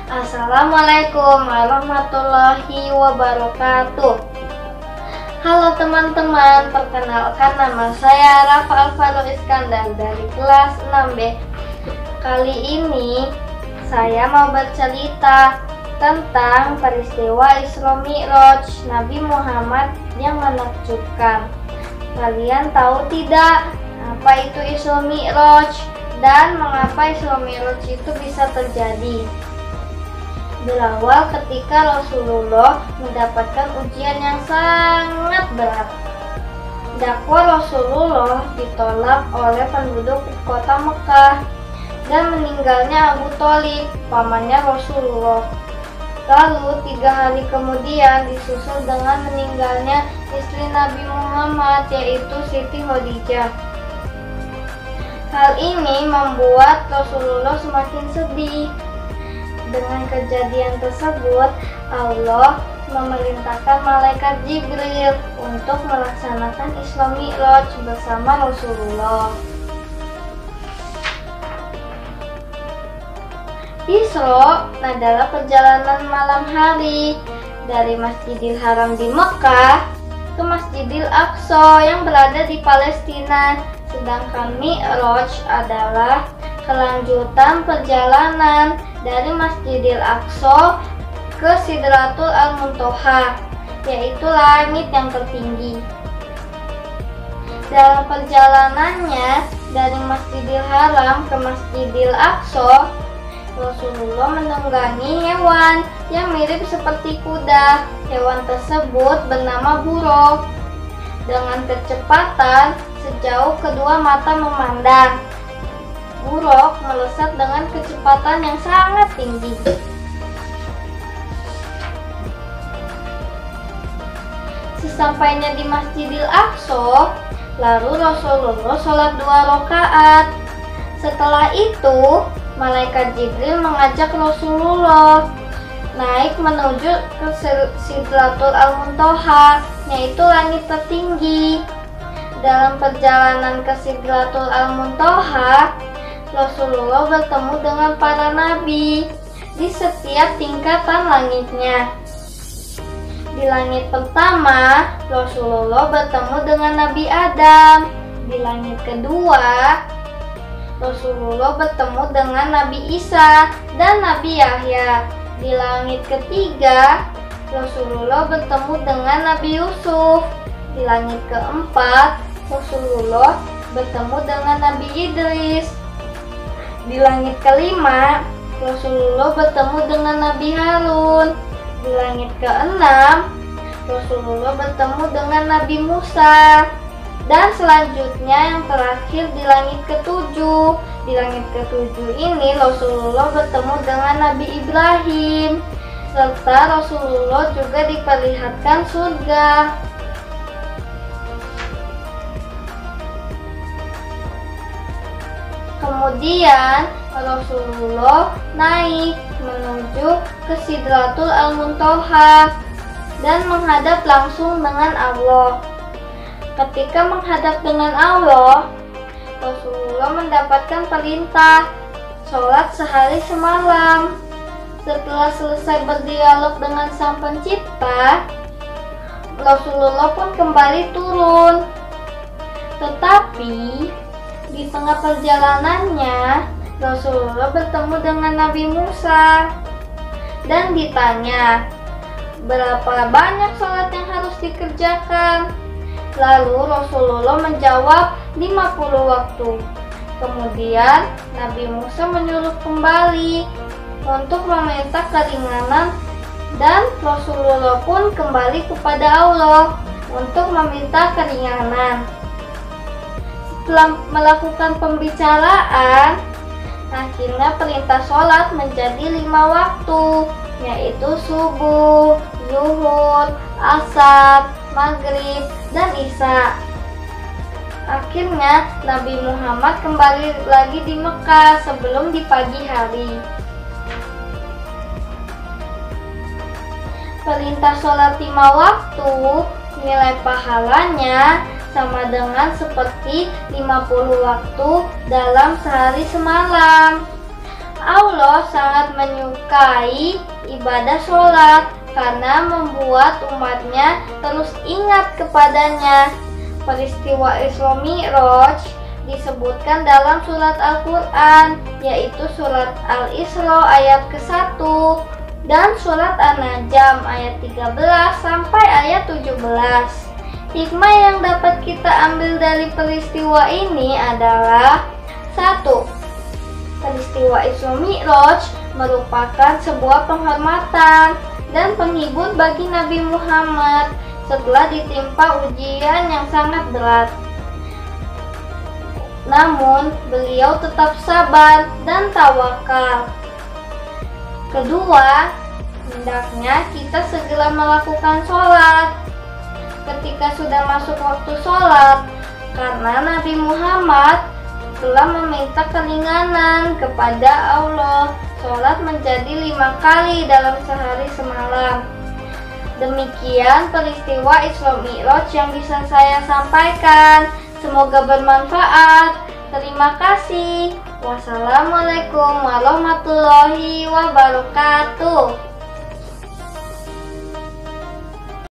Assalamualaikum warahmatullahi wabarakatuh. Halo teman-teman, perkenalkan nama saya Rafa Alvaro Iskandar dari kelas 6B. Kali ini saya mau bercerita tentang peristiwa Isra Mi'raj Nabi Muhammad yang menakjubkan. Kalian tahu tidak apa itu Isra Mi'raj dan mengapa Isra Mi'raj itu bisa terjadi? Berawal ketika Rasulullah mendapatkan ujian yang sangat berat. Dakwah Rasulullah ditolak oleh penduduk kota Mekah dan meninggalnya Abu Thalib, pamannya Rasulullah. Lalu 3 hari kemudian disusul dengan meninggalnya istri Nabi Muhammad, yaitu Siti Khadijah. Hal ini membuat Rasulullah semakin sedih. Dengan kejadian tersebut, Allah memerintahkan malaikat Jibril untuk melaksanakan Isra Mi'raj bersama Rasulullah. Isra adalah perjalanan malam hari dari Masjidil Haram di Mekah ke Masjidil Aqsa yang berada di Palestina, sedangkan Mi'raj adalah kelanjutan perjalanan dari Masjidil Aqsa ke Sidratul Al-Muntaha, yaitu langit yang tertinggi. Dalam perjalanannya dari Masjidil Haram ke Masjidil Aqsa, Rasulullah menunggangi hewan yang mirip seperti kuda. Hewan tersebut bernama buruk. Dengan kecepatan sejauh kedua mata memandang, buruk melesat dengan kecepatan yang sangat tinggi. Sesampainya di Masjidil Aqsa, lalu Rasulullah sholat 2 rakaat. Setelah itu, malaikat Jibril mengajak Rasulullah naik menuju ke Sidratul Al-Muntaha, yaitu langit tertinggi. Dalam perjalanan ke Sidratul Al-Muntaha, Rasulullah bertemu dengan para nabi di setiap tingkatan langitnya. Di langit pertama, Rasulullah bertemu dengan Nabi Adam. Di langit kedua, Rasulullah bertemu dengan Nabi Isa dan Nabi Yahya. Di langit ketiga, Rasulullah bertemu dengan Nabi Yusuf. Di langit keempat, Rasulullah bertemu dengan Nabi Idris. Di langit kelima, Rasulullah bertemu dengan Nabi Harun. Di langit keenam, Rasulullah bertemu dengan Nabi Musa. Dan selanjutnya yang terakhir di langit ketujuh. Di langit ketujuh ini Rasulullah bertemu dengan Nabi Ibrahim. Serta Rasulullah juga diperlihatkan surga. Kemudian Rasulullah naik menuju ke Sidratul Al-Muntaha dan menghadap langsung dengan Allah. Ketika menghadap dengan Allah, Rasulullah mendapatkan perintah sholat sehari semalam. Setelah selesai berdialog dengan Sang Pencipta, Rasulullah pun kembali turun. Tetapi di tengah perjalanannya, Rasulullah bertemu dengan Nabi Musa dan ditanya, berapa banyak sholat yang harus dikerjakan? Lalu Rasulullah menjawab 50 waktu. Kemudian Nabi Musa menyuruh kembali untuk meminta keringanan dan Rasulullah pun kembali kepada Allah untuk meminta keringanan. Setelah melakukan pembicaraan, akhirnya perintah sholat menjadi 5 waktu, yaitu subuh, zuhur, asar, maghrib, dan isya. Akhirnya Nabi Muhammad kembali lagi di Mekah sebelum di pagi hari. Perintah sholat 5 waktu, nilai pahalanya sama dengan seperti 50 waktu dalam sehari semalam. Allah sangat menyukai ibadah sholat karena membuat umatnya terus ingat kepadanya. Peristiwa Isra Mi'raj disebutkan dalam surat Al-Quran, yaitu surat Al-Isra ayat ke-1 dan surat An-Najm ayat 13 sampai ayat 17. Hikmah yang dapat kita ambil dari peristiwa ini adalah 1. Peristiwa Isra Mi'raj merupakan sebuah penghormatan dan penghibur bagi Nabi Muhammad setelah ditimpa ujian yang sangat berat. Namun, beliau tetap sabar dan tawakal. Kedua, hendaknya kita segera melakukan sholat ketika sudah masuk waktu sholat, karena Nabi Muhammad telah meminta keringanan kepada Allah. Sholat menjadi 5 kali dalam sehari semalam. Demikian peristiwa Isra Mi'raj yang bisa saya sampaikan. Semoga bermanfaat. Terima kasih. Wassalamualaikum warahmatullahi wabarakatuh.